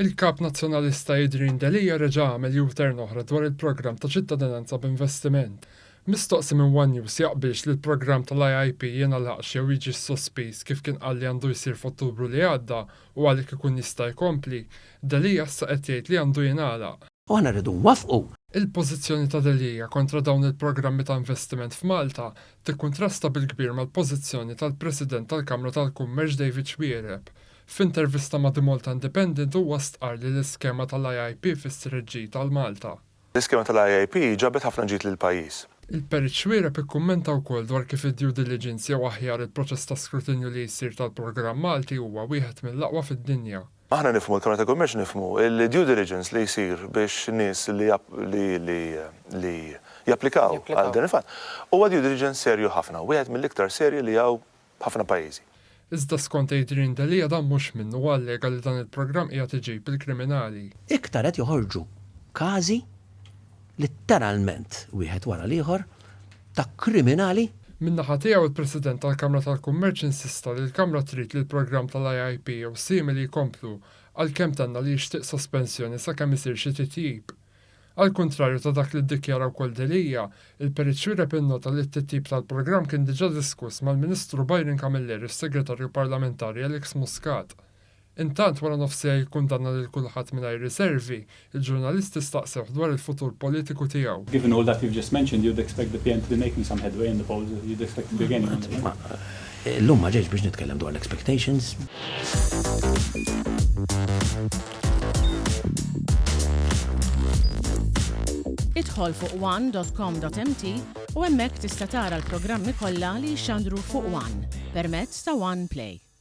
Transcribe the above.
Il-Kap Nazzjonalista Adrian Delija reġa' għamel U-turn oħra dwar il-programm ta' ċittadinanza b'investiment. Mistoqsi minn One News jaqbilx li l-programm tal-IIP jingħalaqx jew jiġi sospiż kif kien qal li għandu jsir f'Ottubru li għadda u għalik ikun jista' jkompli, Delija issa qed jgħid li għandu jingħalaq. U aħna rridu nwaffqu. Il-pożizzjoni ta' Delija kontra dawn il-programmi ta' investiment f'Malta tikkuntrasta bil-kbir mal-pożizzjoni tal-President tal-Kamra tal-Kummerċ David Xwiereb. F'intervista ma' The Malta Independent huwa stqar li l-iskema tal-IIP fis-Sireġġi tal-Malta. L-iskema tal-IIP ġabet ħafna ġid lill-pajjiż. Il-Perit Xwiereb ikkummenta wkoll dwar kif id-due diligence jew aħjar il-proċess ta' skrutinju li jsir tal-programm Malti huwa wieħed mill-aqwa fid-dinja. Aħna nifhmu l-Kamra ta' Kummerċ nifhmu il-due diligence li jsir biex nies li japplikaw għal din il-fatt. Huwa due diligence serju ħafna, wieħed mill-iktar serji li hawn ħafna pajjiżi. Iżda skont Adrian Delija dan mhux minnu għallega li dan il-programm qiegħed iġib il-kriminali. Iktar qed joħorġu każi letteralment wieħed wara l-ieħor ta' kriminali. Min-naħa tiegħu il-President tal-Kamra tal-Kummerċ insista li l-Kamra trid li l-programm tal-IIP jew simili jkomplu għalkemm tenna li jixtieq sospensjoni sakemm isir xi titjib. Għal kontrarju ta' dak li ddikjara wkoll Delija, il-Perit Xwiereb innota li t-titjib tal-programm kien diġà diskuss mal-Ministru Byron Camilleri s-Segretarju Parlamentari Alex Muscat. Intant wara nofsija jikkundanna lil kulħadd mingħajr riservi, il-ġurnalisti staqsew dwar il-futur politiku tiegħu. Given all that you've just mentioned, you'd expect the PM to be making some headway in the polls. You'd expect to be gaining. Illum ma ġejx biex nitkellem dwar l-expectations. Idħol fuq one.com.mt u hemmhekk tista' tara l-programmi kollha li jxandru fuq One permezz ta' One Play.